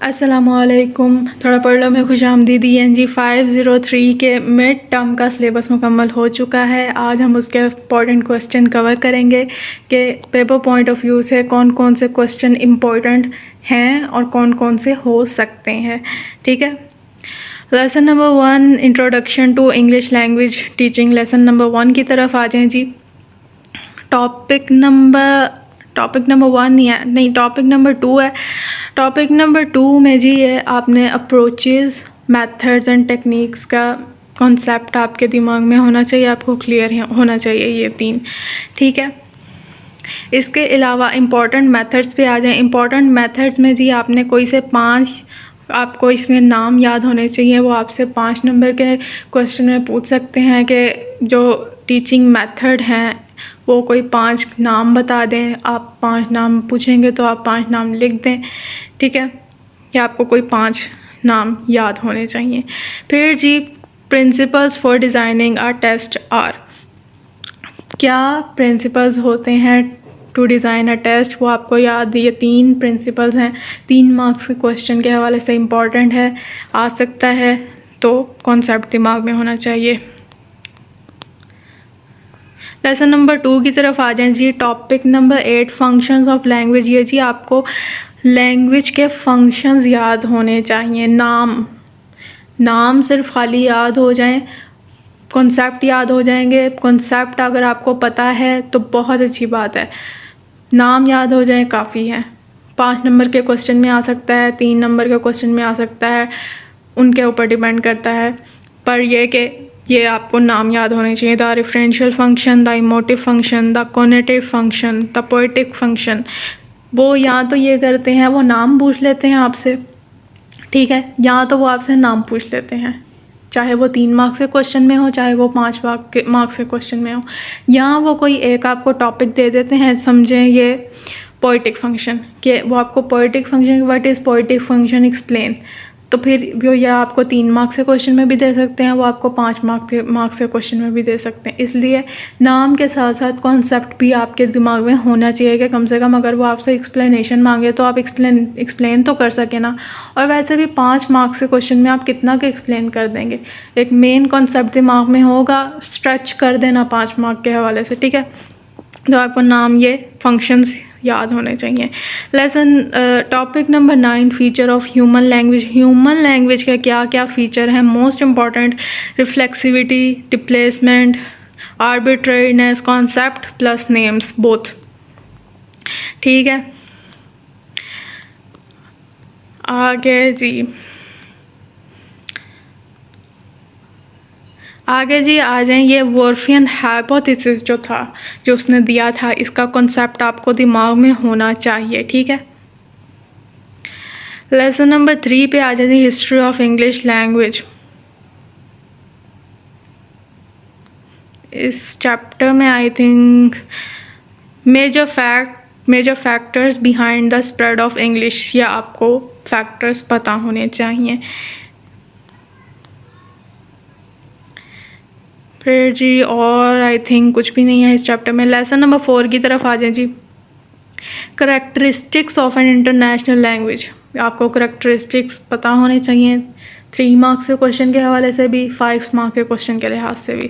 अस्सलामुअलैकुम। थोड़ा पढ़ लो में खुशामदीद। ENG 503 के मिड टर्म का सिलेबस मुकम्मल हो चुका है। आज हम उसके इम्पॉर्टेंट क्वेश्चन कवर करेंगे कि पेपर पॉइंट ऑफ व्यू से कौन कौन से क्वेश्चन इम्पॉर्टेंट हैं और कौन कौन से हो सकते हैं। ठीक है। Lesson number 1 introduction to English language teaching. Lesson number 1 की तरफ आ जाएं जी। टॉपिक नंबर 1 नहीं, टॉपिक नंबर 2 है। टॉपिक नंबर 2 में जी ये आपने अप्रोचेस, मेथड्स एंड टेक्निक्स का कॉन्सेप्ट आपके दिमाग में होना चाहिए, आपको क्लियर होना चाहिए ये 3। ठीक है। इसके अलावा इम्पॉर्टेंट मेथड्स पे आ जाएं। इम्पॉर्टेंट मेथड्स में जी आपने कोई से 5 आपको इसमें नाम याद होने चाहिए। वो आपसे 5 नंबर के क्वेश्चन में पूछ सकते हैं कि जो टीचिंग मेथड हैं वो कोई 5 नाम बता दें। आप 5 नाम पूछेंगे तो आप 5 नाम लिख दें। ठीक है। या आपको कोई 5 नाम याद होने चाहिए। फिर जी principles for designing a test are. क्या प्रिंसिपल्स होते हैं टू डिज़ाइन अ टेस्ट, वो आपको याद। ये 3 प्रिंसिपल्स हैं। 3 मार्क्स के क्वेश्चन के हवाले से इम्पॉर्टेंट है, आ सकता है, तो कॉन्सेप्ट दिमाग में होना चाहिए। लेसन नंबर 2 की तरफ आ जाएं जी। Topic number 8 functions of language. ये जी आपको लैंग्वेज के फंक्शंस याद होने चाहिए। नाम सिर्फ खाली याद हो जाएं, कॉन्सेप्ट याद हो जाएंगे। कॉन्सेप्ट अगर आपको पता है तो बहुत अच्छी बात है, नाम याद हो जाए काफ़ी है। 5 नंबर के क्वेश्चन में आ सकता है, 3 नंबर के क्वेश्चन में आ सकता है, उनके ऊपर डिपेंड करता है। पर यह कि ये आपको नाम याद होने चाहिए। The referential function, the emotive function, the conative function, the poetic function. वो या तो ये करते हैं, वो नाम पूछ लेते हैं आपसे, ठीक है, या तो वो आपसे नाम पूछ लेते हैं, चाहे वो 3 मार्क्स के क्वेश्चन में हो, चाहे वो 5 मार्क्स के क्वेश्चन में हो, या वो कोई एक आपको टॉपिक दे देते हैं। समझें ये पोएटिक फंक्शन, कि वो आपको poetic function, what is poetic function explain, तो फिर वो या आपको 3 मार्क्स के क्वेश्चन में भी दे सकते हैं, वो आपको 5 मार्क्स के क्वेश्चन में भी दे सकते हैं। इसलिए नाम के साथ साथ कॉन्सेप्ट भी आपके दिमाग में होना चाहिए कि कम से कम अगर वो आपसे एक्सप्लेनेशन मांगे तो आप एक्सप्लेन तो कर सकें ना। और वैसे भी 5 मार्क्स के क्वेश्चन में आप कितना के एक्सप्लेन कर देंगे। एक मेन कॉन्सेप्ट दिमाग में होगा, स्ट्रेच कर देना 5 मार्क के हवाले से। ठीक है। तो आपको नाम, ये फंक्शंस याद होने चाहिए। Topic number 9 feature of human language. Human language के क्या क्या फ़ीचर हैं most important. Reflexivity, displacement, arbitrariness, concept plus names both. ठीक है। आगे जी आ जाएं। ये वॉर्फियन हाइपोथेसिस जो था, जो उसने दिया था, इसका कॉन्सेप्ट आपको दिमाग में होना चाहिए। ठीक है। लेसन नंबर 3 पे आ जाते हैं। History of English language. इस चैप्टर में I think major factors behind the spread of English, या आपको फैक्टर्स पता होने चाहिए। फिर जी और आई थिंक कुछ भी नहीं है इस चैप्टर में। लेसन नंबर 4 की तरफ आ जाए जी। Characteristics of an international language. आपको करेक्टरिस्टिक्स पता होने चाहिए, 3 मार्क्स के क्वेश्चन के हवाले से भी, 5 मार्क्स के क्वेश्चन के लिहाज से भी।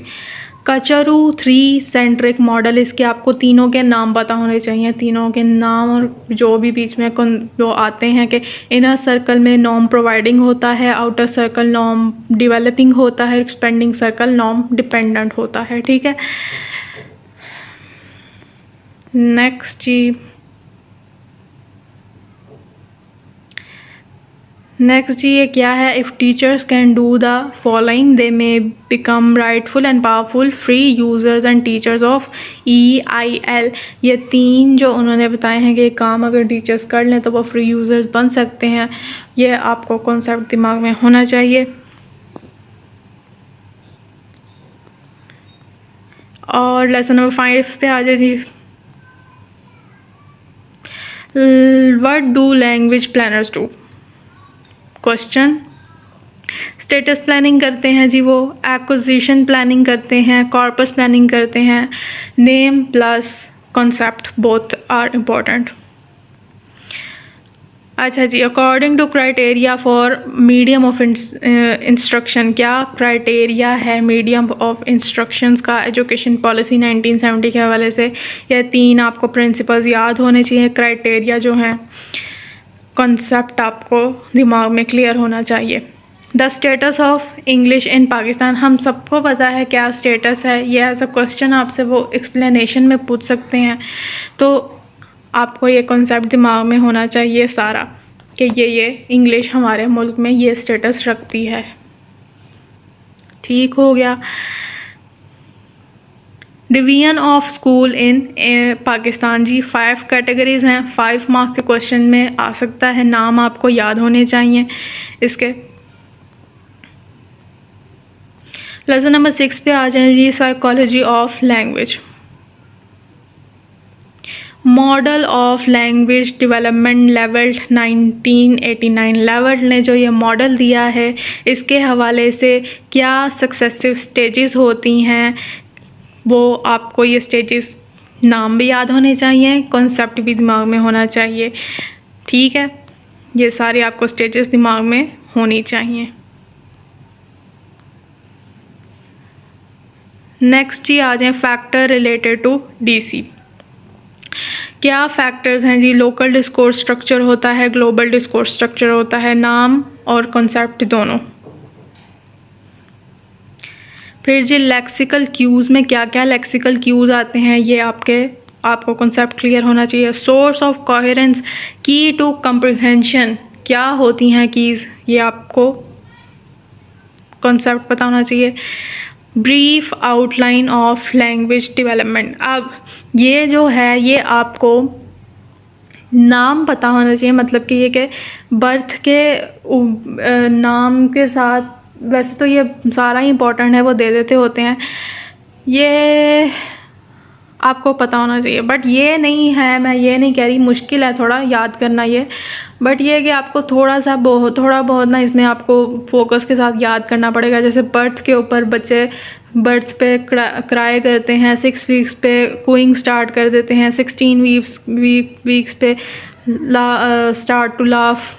कचरू 3 सेंट्रिक मॉडल, इसके आपको तीनों के नाम पता होने चाहिए। तीनों के नाम और जो भी बीच में जो आते हैं कि इनर सर्कल में नॉर्म प्रोवाइडिंग होता है, आउटर सर्कल नॉर्म डेवलपिंग होता है, एक्सपेंडिंग सर्कल नॉर्म डिपेंडेंट होता है। ठीक है। नेक्स्ट जी ये क्या है। If teachers can do the following they may become rightful and powerful free users and teachers of EIL। ये 3 जो उन्होंने बताए हैं कि काम अगर टीचर्स कर लें तो वो फ्री यूज़र्स बन सकते हैं। ये आपको कॉन्सेप्ट दिमाग में होना चाहिए। और लेसन नंबर 5 पे आ जाए जी। What do language planners do. Question. Status planning करते हैं जी वो, एक्विजिशन प्लानिंग करते हैं, कॉर्पस प्लानिंग करते हैं। Name plus concept both are important. अच्छा जी, according to criteria for medium of instruction, क्या क्राइटेरिया है मीडियम ऑफ इंस्ट्रक्शंस का एजुकेशन पॉलिसी 1970 के हवाले से? यह 3 आपको प्रिंसिपल्स याद होने चाहिए, क्राइटेरिया जो हैं, कॉन्सेप्ट आपको दिमाग में क्लियर होना चाहिए। The status of English in Pakistan, हम सबको पता है क्या स्टेटस है, ये एज अ क्वेश्चन आपसे वो एक्सप्लेनेशन में पूछ सकते हैं, तो आपको ये कॉन्सेप्ट दिमाग में होना चाहिए सारा कि ये इंग्लिश हमारे मुल्क में ये स्टेटस रखती है। ठीक हो गया। Division of school in Pakistan ji, 5 categories हैं, 5 मार्क के क्वेश्चन में आ सकता है, नाम आपको याद होने चाहिए इसके। लेसन नंबर 6 पे आ जाए जी, psychology of language. Model of language development Levelt 1989, Levelt ने जो ये मॉडल दिया है इसके हवाले से क्या सक्सेसिव स्टेजेस होती हैं, वो आपको ये स्टेजेस नाम भी याद होने चाहिए, कॉन्सेप्ट भी दिमाग में होना चाहिए। ठीक है, ये सारे आपको स्टेजेस दिमाग में होनी चाहिए। नेक्स्ट जी आ जाए फैक्टर रिलेटेड टू डीसी। क्या फैक्टर्स हैं जी? लोकल डिस्कोर्स स्ट्रक्चर होता है, ग्लोबल डिस्कोर्स स्ट्रक्चर होता है, नाम और कॉन्सेप्ट दोनों। फिर जी लेक्सिकल क्यूज़ में क्या क्या लेक्सिकल क्यूज़ आते हैं, ये आपको कॉन्सेप्ट क्लियर होना चाहिए। सोर्स ऑफ कोहेरेंस, की टू कम्प्रिहेंशन, क्या होती हैं कीज़, ये आपको कॉन्सेप्ट पता होना चाहिए। Brief outline of language development, अब ये जो है ये आपको नाम पता होना चाहिए, मतलब कि ये कि बर्थ के नाम के साथ, वैसे तो ये सारा ही इम्पोर्टेंट है, वो दे देते होते हैं, ये आपको पता होना चाहिए, बट ये नहीं है, मैं ये नहीं कह रही मुश्किल है थोड़ा याद करना ये, बट ये है कि आपको थोड़ा बहुत ना इसमें आपको फोकस के साथ याद करना पड़ेगा। जैसे बर्थ के ऊपर बच्चे बर्थ पे क्राई करते हैं, 6 वीक्स पे कूइंग स्टार्ट कर देते हैं, 16 वीक्स पे स्टार्ट टू लाफ।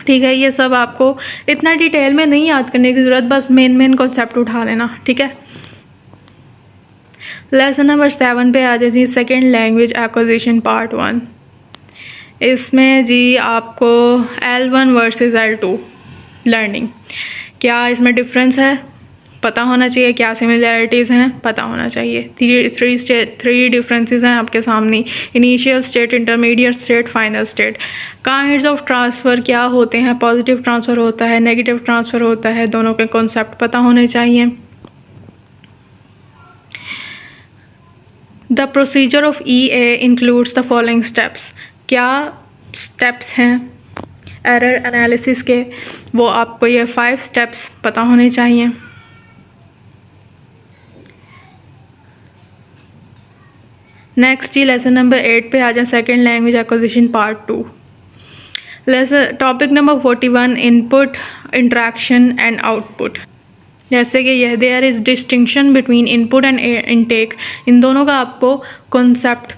ठीक है, ये सब आपको इतना डिटेल में नहीं याद करने की ज़रूरत, बस मेन कॉन्सेप्ट उठा लेना। ठीक है, लेसन नंबर 7 पे आ जाए जी, सेकेंड लैंग्वेज एक्विजिशन पार्ट 1। इसमें जी आपको L1 वर्सेस L2 लर्निंग, क्या इसमें डिफरेंस है पता होना चाहिए, क्या सिमिलैरिटीज़ हैं पता होना चाहिए। 3 डिफरेंसेस हैं आपके सामने, initial state, intermediate state, final state. Kinds of transfer क्या होते हैं, पॉजिटिव ट्रांसफ़र होता है, नेगेटिव ट्रांसफ़र होता है, दोनों के कॉन्सेप्ट पता होने चाहिए। The procedure of EA includes the following steps, क्या स्टेप्स हैं एरर एनालिसिस के, वो आपको ये 5 स्टेप्स पता होने चाहिए। नेक्स्ट जी लेसन नंबर 8 पे आ जाए, second language acquisition part 2। Lesson topic number 41, input, interaction and output. जैसे कि यह there is distinction between input and intake, इन दोनों का आपको कॉन्सेप्ट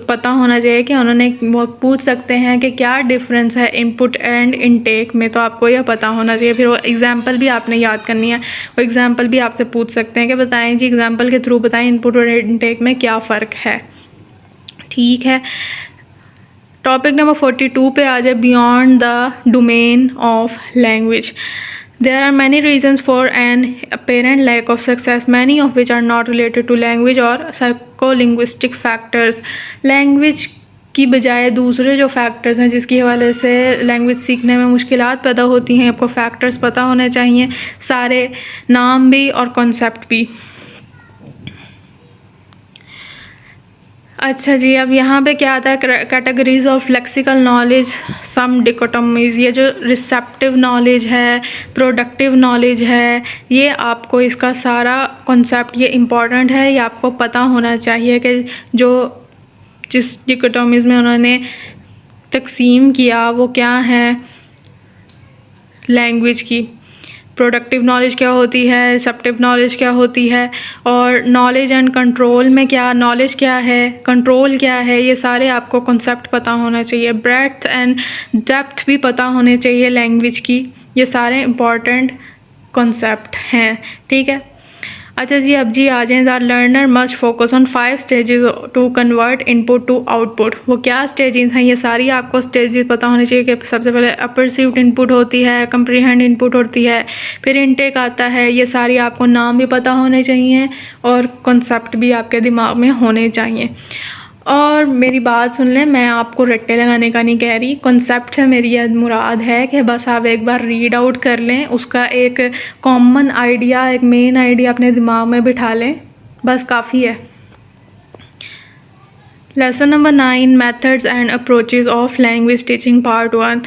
पता होना चाहिए कि उन्होंने वो पूछ सकते हैं कि क्या डिफरेंस है इनपुट एंड इनटेक में, तो आपको यह पता होना चाहिए। फिर वो एग्जांपल भी आपने याद करनी है, वो एग्जांपल भी आपसे पूछ सकते हैं कि बताएं जी, एग्जांपल के थ्रू बताएं इनपुट और इनटेक में क्या फ़र्क है। ठीक है, टॉपिक नंबर 42 पे आ जाए, beyond the domain of language. There are many reasons for an apparent lack of success, many of which are not related to language or psycholinguistic factors. Language की बजाय दूसरे जो फैक्टर्स हैं जिसकी हवाले से लैंग्वेज सीखने में मुश्किलात पैदा होती हैं, आपको फैक्टर्स पता होने चाहिए, सारे नाम भी और कॉन्सेप्ट भी। अच्छा जी, अब यहाँ पे क्या आता है, कैटेगरीज ऑफ लेक्सिकल नॉलेज, सम डिकोटोमीज, ये जो रिसेप्टिव नॉलेज है, प्रोडक्टिव नॉलेज है, ये आपको इसका सारा कॉन्सेप्ट ये इम्पॉर्टेंट है, ये आपको पता होना चाहिए कि जिस डिकोटोमीज में उन्होंने तकसीम किया वो क्या है लैंग्वेज की। प्रोडक्टिव नॉलेज क्या होती है, रिसेप्टिव नॉलेज क्या होती है, और नॉलेज एंड कंट्रोल में क्या नॉलेज क्या है, कंट्रोल क्या है, ये सारे आपको कॉन्सेप्ट पता होना चाहिए। ब्रेड्थ एंड डेप्थ भी पता होने चाहिए लैंग्वेज की। ये सारे इम्पॉर्टेंट कॉन्सेप्ट हैं, ठीक है। अच्छा जी, अब जी आ जाएँ। The learner must focus on 5 stages to convert input to output. वो क्या स्टेजेस हैं, ये सारी आपको स्टेजेस पता होनी चाहिए कि सबसे पहले अपर्सीव्ड इनपुट होती है, कंप्रीहेंड इनपुट होती है, फिर इनटेक आता है। ये सारी आपको नाम भी पता होने चाहिए और कॉन्सेप्ट भी आपके दिमाग में होने चाहिए। और मेरी बात सुन लें, मैं आपको रट्टे लगाने का नहीं कह रही। कॉन्सेप्ट से मेरी यह मुराद है कि बस आप एक बार रीड आउट कर लें, उसका एक कॉमन आइडिया, एक मेन आइडिया अपने दिमाग में बिठा लें, बस काफ़ी है। Lesson number 9, methods and approaches of language teaching part 1।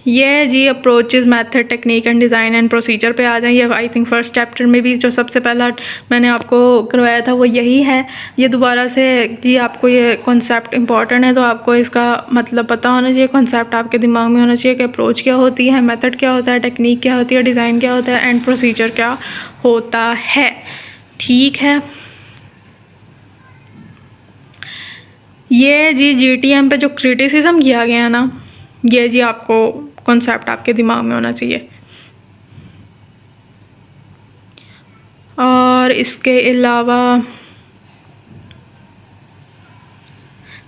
ये जी approaches, method, technique and design and procedure पे आ जाएं। ये आई थिंक फर्स्ट चैप्टर में भी जो सबसे पहला मैंने आपको करवाया था वो यही है। ये दोबारा से जी आपको ये कॉन्सेप्ट इंपॉर्टेंट है, तो आपको इसका मतलब पता होना चाहिए, कॉन्सेप्ट आपके दिमाग में होना चाहिए कि अप्रोच क्या होती है, मेथड क्या होता है, टेक्निक क्या होती है, डिज़ाइन क्या होता है, एंड प्रोसीजर क्या होता है, ठीक है। ये जी GTM पे जो क्रिटिसिज्म किया गया ना, ये जी आपको कॉन्सेप्ट आपके दिमाग में होना चाहिए। और इसके अलावा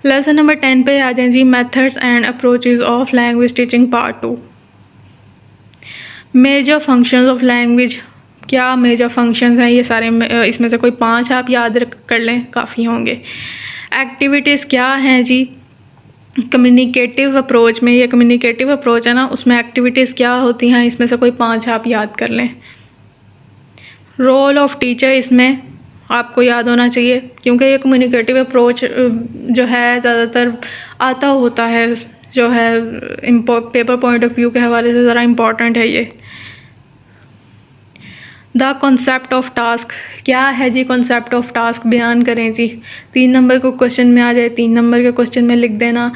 लेसन नंबर 10 पे आ जाएं जी, methods and approaches of language teaching part 2। Major functions of language, क्या मेजर फंक्शंस हैं ये सारे, इसमें से कोई 5 आप याद कर लें, काफ़ी होंगे। एक्टिविटीज़ क्या हैं जी, कम्युनिकेटिव अप्रोच में, ये कम्युनिकेटिव अप्रोच है ना, उसमें एक्टिविटीज़ क्या होती हैं, इसमें से कोई 5 आप याद कर लें। रोल ऑफ टीचर इसमें आपको याद होना चाहिए, क्योंकि ये कम्युनिकेटिव अप्रोच जो है ज़्यादातर आता होता है, जो है पेपर पॉइंट ऑफ व्यू के हवाले से ज़रा इम्पॉर्टेंट है ये। द कॉन्सेप्ट ऑफ टास्क, क्या है जी कॉन्सेप्ट ऑफ टास्क, बयान करें जी। 3 नंबर को क्वेश्चन में आ जाए, 3 नंबर के क्वेश्चन में लिख देना।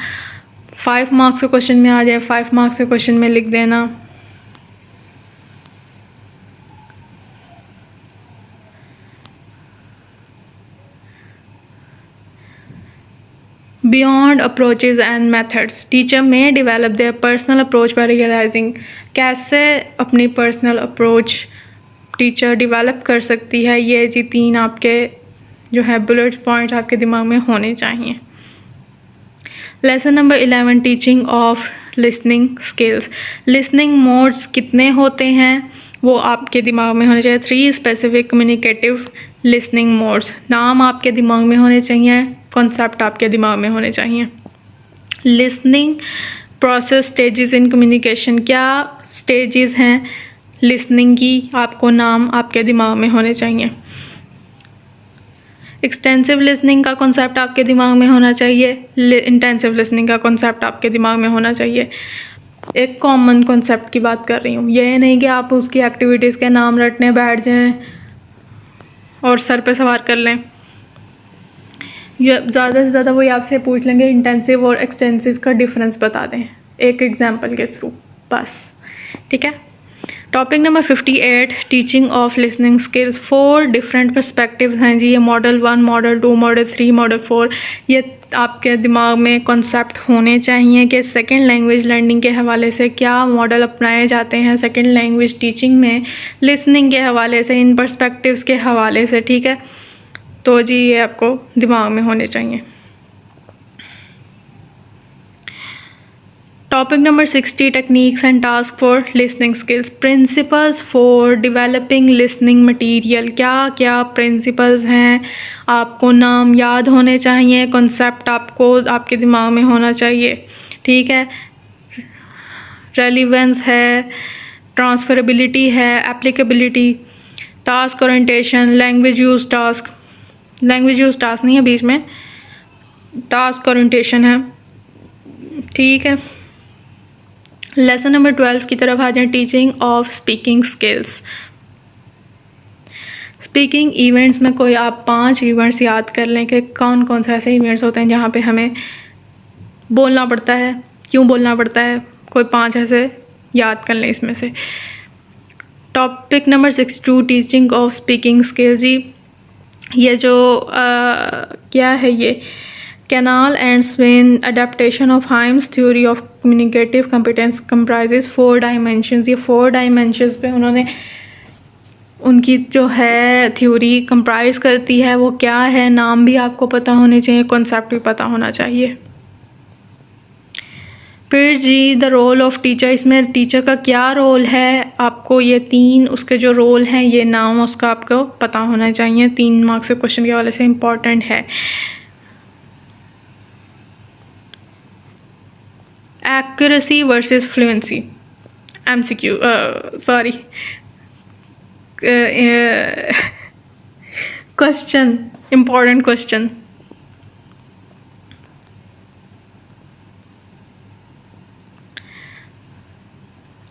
5 मार्क्स के क्वेश्चन में आ जाए, 5 मार्क्स के क्वेश्चन में लिख देना। Beyond approaches and methods, teacher में develop their personal approach by realising. कैसे अपनी पर्सनल अप्रोच टीचर डेवलप कर सकती है, ये जी 3 आपके जो है बुलेट पॉइंट्स आपके दिमाग में होने चाहिए। Lesson number 11, teaching of listening skills. Listening modes कितने होते हैं वो आपके दिमाग में होने चाहिए। 3 स्पेसिफिक कम्युनिकेटिव लिसनिंग मोड्स, नाम आपके दिमाग में होने चाहिए, कॉन्सेप्ट आपके दिमाग में होने चाहिए। Listening process, stages in communication, क्या स्टेजेस हैं लिसनिंग की, आपको नाम आपके दिमाग में होने चाहिए। एक्सटेंसिव लिसनिंग का कॉन्सेप्ट आपके दिमाग में होना चाहिए, इंटेंसिव लिसनिंग का कॉन्सेप्ट आपके दिमाग में होना चाहिए। एक कॉमन कॉन्सेप्ट की बात कर रही हूँ, यह नहीं कि आप उसकी एक्टिविटीज़ के नाम रटने बैठ जाएं और सर पे सवार कर लें। ज़्यादा से ज़्यादा वही आपसे पूछ लेंगे इंटेंसिव और एक्सटेंसिव का डिफरेंस बता दें एक एग्जांपल के थ्रू, बस, ठीक है। Topic number 58, teaching of listening skills. 4 different perspectives हैं जी, ये मॉडल 1, मॉडल 2, मॉडल 3, मॉडल 4। ये आपके दिमाग में कॉन्सेप्ट होने चाहिए कि सेकंड लैंग्वेज लर्निंग के हवाले से क्या मॉडल अपनाए जाते हैं सेकंड लैंग्वेज टीचिंग में, लिसनिंग के हवाले से, इन पर्सपेक्टिव्स के हवाले से, ठीक है। तो जी ये आपको दिमाग में होने चाहिए। Topic number 60, techniques and task for listening skills. Principles for developing listening material, क्या क्या प्रिंसिपल्स हैं, आपको नाम याद होने चाहिए, कॉन्सेप्ट आपको आपके दिमाग में होना चाहिए, ठीक है। रेलिवेंस है, ट्रांसफरेबिलिटी है, applicability, task orientation, language use task, language use task नहीं है बीच में, टास्क ओरिएंटेशन है, ठीक है। लेसन नंबर 12 की तरफ आ जाए, teaching of speaking skills. Speaking events में कोई आप 5 इवेंट्स याद कर लें कि कौन कौन से ऐसे इवेंट्स होते हैं जहाँ पे हमें बोलना पड़ता है, क्यों बोलना पड़ता है, कोई 5 ऐसे याद कर लें इसमें से। Topic number 62 teaching of speaking skills जी। ये जो क्या है ये Canale and Swain adaptation of Hymes theory of communicative competence comprises 4 dimensions. ये 4 डायमेंशंस पे उन्होंने उनकी जो है थ्योरी कंप्राइज करती है वो क्या है, नाम भी आपको पता होने चाहिए, कॉन्सेप्ट भी पता होना चाहिए। फिर जी द रोल ऑफ टीचर, इसमें टीचर का क्या रोल है, आपको ये 3 उसके जो रोल हैं ये नाम उसका आपको पता होना चाहिए। 3 मार्क्स के क्वेश्चन के हवाले से इम्पॉर्टेंट है। Accuracy versus fluency, MCQ sorry question, important question.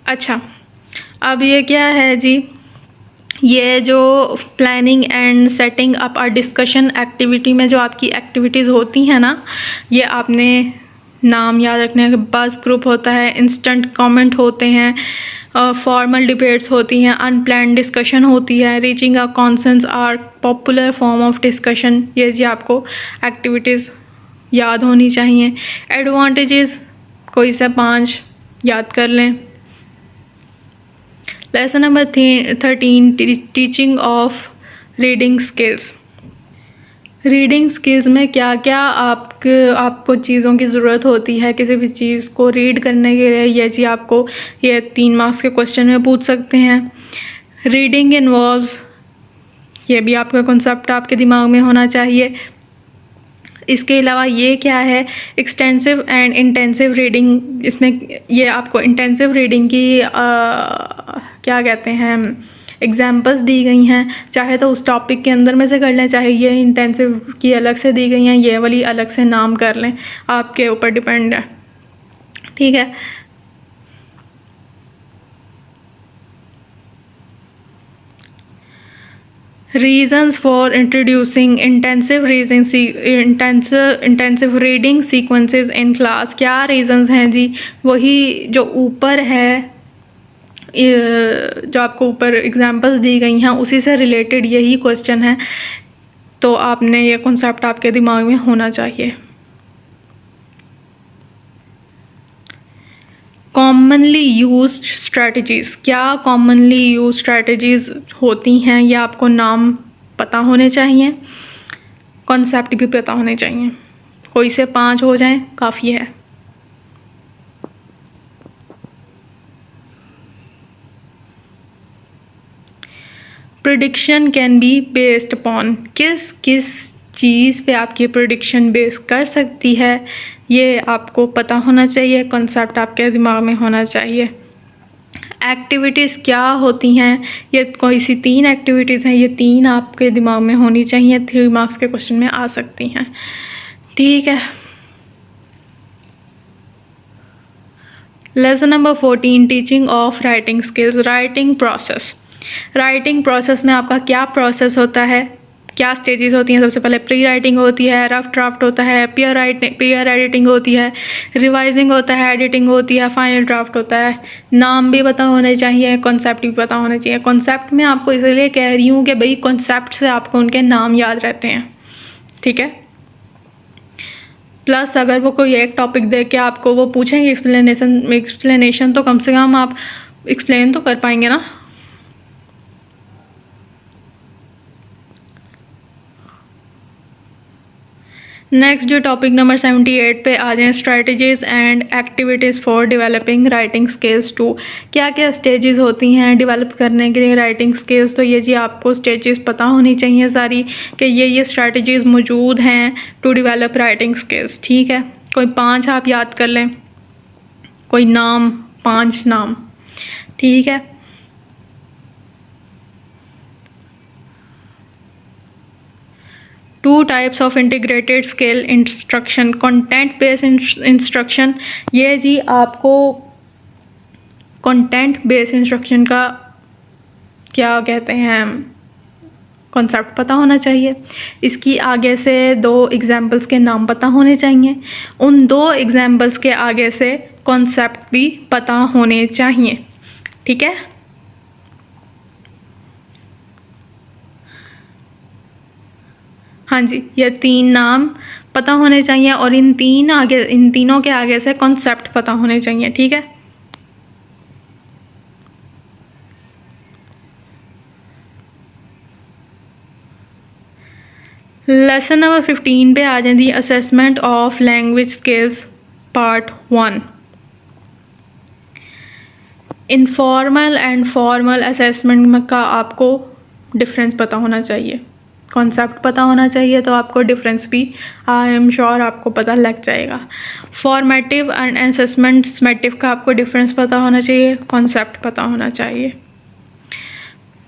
अच्छा, अब ये क्या है जी, ये जो प्लानिंग एंड सेटिंग अप और डिस्कशन एक्टिविटी में जो आपकी एक्टिविटीज़ होती हैं ना, ये आपने नाम याद रखने हैं। बस ग्रुप होता है, इंस्टेंट कमेंट होते हैं, फॉर्मल डिबेट्स होती हैं, अनप्लान्ड डिस्कशन होती है, reaching a consensus or popular form of discussion. ये जी आपको एक्टिविटीज़ याद होनी चाहिए। एडवांटेजेस कोई से 5 याद कर लें। Lesson number 13 teaching of reading skills. Reading skills में क्या क्या आपको चीज़ों की ज़रूरत होती है किसी भी चीज़ को रीड करने के लिए, ये जी आपको ये 3 मार्क्स के क्वेश्चन में पूछ सकते हैं। रीडिंग इन्वॉल्व्स, ये भी आपका कॉन्सेप्ट आपके दिमाग में होना चाहिए। इसके अलावा ये क्या है, एक्सटेंसिव एंड इंटेंसिव रीडिंग। इसमें ये आपको इंटेंसिव रीडिंग की क्या कहते हैं एग्जाम्पल्स दी गई हैं, चाहे तो उस टॉपिक के अंदर में से कर लें, चाहे ये इंटेंसिव की अलग से दी गई हैं, ये वाली अलग से नाम कर लें, आपके ऊपर डिपेंड है। ठीक है, reasons for introducing intensive reading sequences in class. क्या रीजंस हैं जी, वही जो ऊपर है, जो आपको ऊपर एग्जांपल्स दी गई हैं उसी से रिलेटेड यही क्वेश्चन है, तो आपने ये कॉन्सेप्ट आपके दिमाग में होना चाहिए। कॉमनली यूज्ड स्ट्रैटेजीज़, क्या कॉमनली यूज स्ट्रैटेजीज़ होती हैं, ये आपको नाम पता होने चाहिए, कॉन्सेप्ट भी पता होने चाहिए। कोई से 5 हो जाएं काफ़ी है। Prediction can be based upon, किस किस चीज़ पे आपकी प्रेडिक्शन बेस कर सकती है, ये आपको पता होना चाहिए, कॉन्सेप्ट आपके दिमाग में होना चाहिए। एक्टिविटीज़ क्या होती हैं, ये कोई सी 3 एक्टिविटीज़ हैं, ये 3 आपके दिमाग में होनी चाहिए, 3 मार्क्स के क्वेश्चन में आ सकती हैं। ठीक है, lesson number 14 teaching of writing skills. Writing process, writing process में आपका क्या प्रोसेस होता है, क्या स्टेजेस होती हैं। सबसे पहले प्री राइटिंग होती है, रफ ड्राफ्ट होता है, पेयर एडिटिंग होती है, रिवाइजिंग होता है, एडिटिंग होती है, फाइनल ड्राफ्ट होता है। नाम भी पता होने चाहिए, कॉन्सेप्ट भी पता होने चाहिए। कॉन्सेप्ट में आपको इसलिए कह रही हूँ कि भाई कॉन्सेप्ट से आपको उनके नाम याद रहते हैं। ठीक है, प्लस अगर वो कोई एक टॉपिक दे के आपको वो पूछेंगे एक्सप्लेनेशन, तो कम से कम आप एक्सप्लेन तो कर पाएंगे ना। नेक्स्ट जो टॉपिक नंबर 78 पे आ जाएं, strategies and activities for developing writing skills 2। क्या क्या स्टेजेस होती हैं डेवलप करने के लिए राइटिंग स्किल्स, तो ये जी आपको स्टेजेस पता होनी चाहिए सारी कि ये स्ट्रेटजीज़ मौजूद हैं टू डेवलप राइटिंग स्किल्स। ठीक है, कोई 5 आप याद कर लें, कोई नाम, 5 नाम। ठीक है, two types of integrated skill instruction, content based instruction. ये जी आपको कंटेंट बेस्ड इंस्ट्रक्शन का क्या कहते हैं कॉन्सेप्ट पता होना चाहिए। इसकी आगे से 2 एग्जाम्पल्स के नाम पता होने चाहिए, उन 2 एग्जाम्पल्स के आगे से कॉन्सेप्ट भी पता होने चाहिए। ठीक है, हाँ जी, ये 3 नाम पता होने चाहिए और इन तीनों के आगे से कॉन्सेप्ट पता होने चाहिए, ठीक है। लेसन नंबर 15 पे आ जाती है assessment of language skills part 1। Informal and formal assessment का आपको डिफरेंस पता होना चाहिए, कॉन्सेप्ट पता होना चाहिए, तो आपको डिफरेंस भी आई एम श्योर आपको पता लग जाएगा। फॉर्मेटिव एंड असेसमेंट समेटिव का आपको डिफरेंस पता होना चाहिए, कॉन्सेप्ट पता होना चाहिए।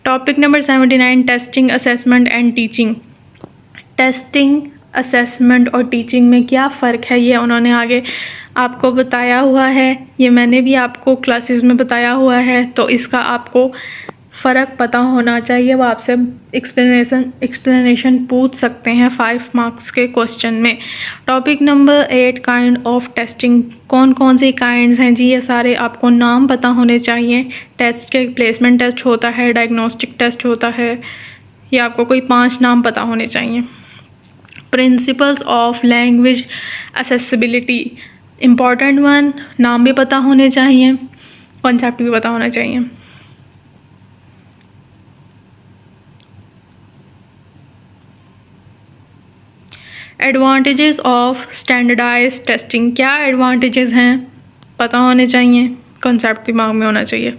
Topic number 79 testing assessment and teaching. Testing assessment और टीचिंग में क्या फ़र्क है ये उन्होंने आगे आपको बताया हुआ है, ये मैंने भी आपको क्लासेस में बताया हुआ है, तो इसका आपको फ़र्क पता होना चाहिए। वो आपसे एक्सप्लेनेशन पूछ सकते हैं 5 मार्क्स के क्वेश्चन में। Topic number 8 kind of testing. कौन कौन सी काइंड्स हैं जी, ये सारे आपको नाम पता होने चाहिए। टेस्ट के प्लेसमेंट टेस्ट होता है, डायग्नोस्टिक टेस्ट होता है, ये आपको कोई 5 नाम पता होने चाहिए। Principles of language accessibility, important one, नाम भी पता होने चाहिए, कॉन्सेप्ट भी पता होना चाहिए। एडवांटेजेस ऑफ स्टैंडर्डाइज्ड टेस्टिंग, क्या एडवांटेजेस हैं पता होने चाहिए, कॉन्सेप्ट दिमाग में होना चाहिए।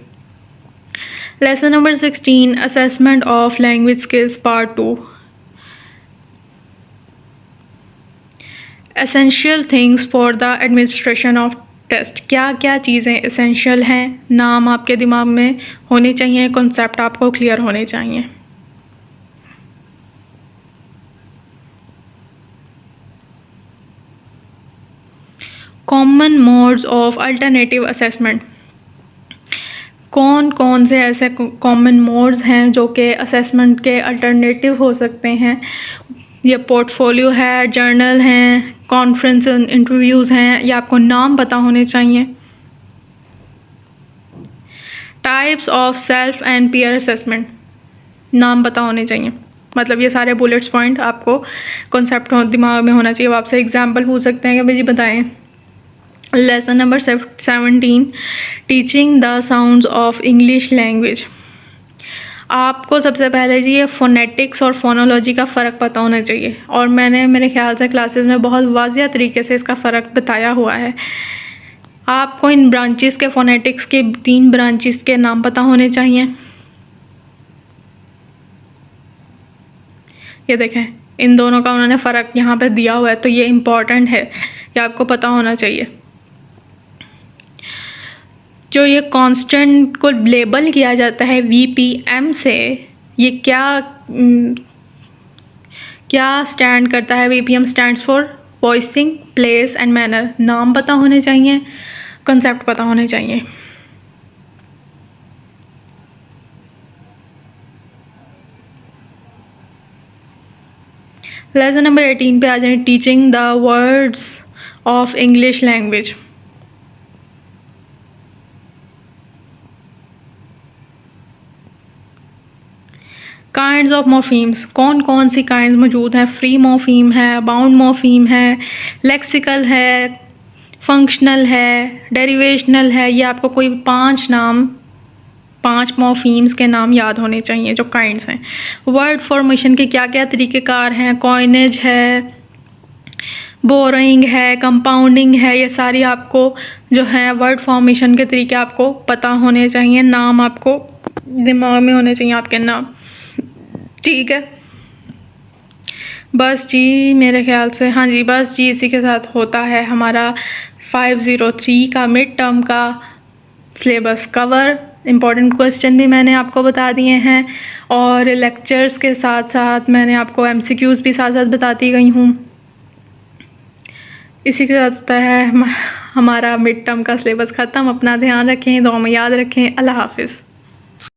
Lesson number 16 assessment of language skills part 2। Essential things for the administration of test, क्या क्या चीज़ें एसेंशियल हैं, नाम आपके दिमाग में होने चाहिए, कॉन्सेप्ट आपको क्लियर होने चाहिए। Common modes of alternative assessment, कौन कौन से ऐसे कॉमन मोड्स हैं जो कि असेसमेंट के अल्टरनेटिव हो सकते हैं। ये पोर्टफोलियो है, जर्नल हैं, कॉन्फ्रेंस इंटरव्यूज़ हैं, ये आपको नाम पता होने चाहिए। Types of self and peer assessment, नाम पता होने चाहिए, मतलब ये सारे बुलेट्स पॉइंट आपको कॉन्सेप्ट दिमाग में होना चाहिए। वो आपसे एग्जाम्पल पूछ सकते हैं कि भाई जी बताएं। Lesson number 17 teaching the sounds of English language. आपको सबसे पहले जी ये फोनेटिक्स और फोनोलॉजी का फ़र्क पता होना चाहिए, और मैंने मेरे ख्याल से क्लासेस में बहुत वाज़िया तरीके से इसका फ़र्क बताया हुआ है। आपको इन ब्रांचेस के फोनेटिक्स के 3 ब्रांचेस के नाम पता होने चाहिए। ये देखें, इन दोनों का उन्होंने फ़र्क यहाँ पे दिया हुआ है, तो ये इम्पॉर्टेंट है, ये आपको पता होना चाहिए। जो ये कांस्टेंट को लेबल किया जाता है VPM से, ये क्या स्टैंड करता है। VPM stands for voicing, place and manner, नाम पता होने चाहिए, कॉन्सेप्ट पता होने चाहिए। लेसन नंबर 18 पे आ जाए, teaching the words of English language. Kinds of morphemes, कौन कौन सी काइंड्स मौजूद हैं। फ्री मॉर्फीम है, बाउंड मॉर्फीम है, लेक्सिकल है, फंक्शनल है, डेरिवेशनल है। ये आपको कोई 5 मॉर्फीम्स के नाम याद होने चाहिए जो काइंड्स हैं। वर्ड फॉर्मेशन के क्या क्या तरीक़ेकार हैं, कॉइनेज है, बोरोइंग है, कंपाउंडिंग है, ये सारी आपको जो है वर्ड फॉर्मेशन के तरीके आपको पता होने चाहिए। नाम आपको दिमाग में होने चाहिए, आपके नाम, ठीक है। बस जी मेरे ख्याल से, हाँ जी बस जी, इसी के साथ होता है हमारा 503 का मिड टर्म का सिलेबस कवर। इम्पॉर्टेंट क्वेश्चन भी मैंने आपको बता दिए हैं, और लेक्चर्स के साथ साथ मैंने आपको MCQs भी साथ साथ बताती गई हूँ। इसी के साथ होता है हमारा मिड टर्म का सिलेबस ख़त्म। अपना ध्यान रखें, दुआ में याद रखें। अल्लाह हाफिज़।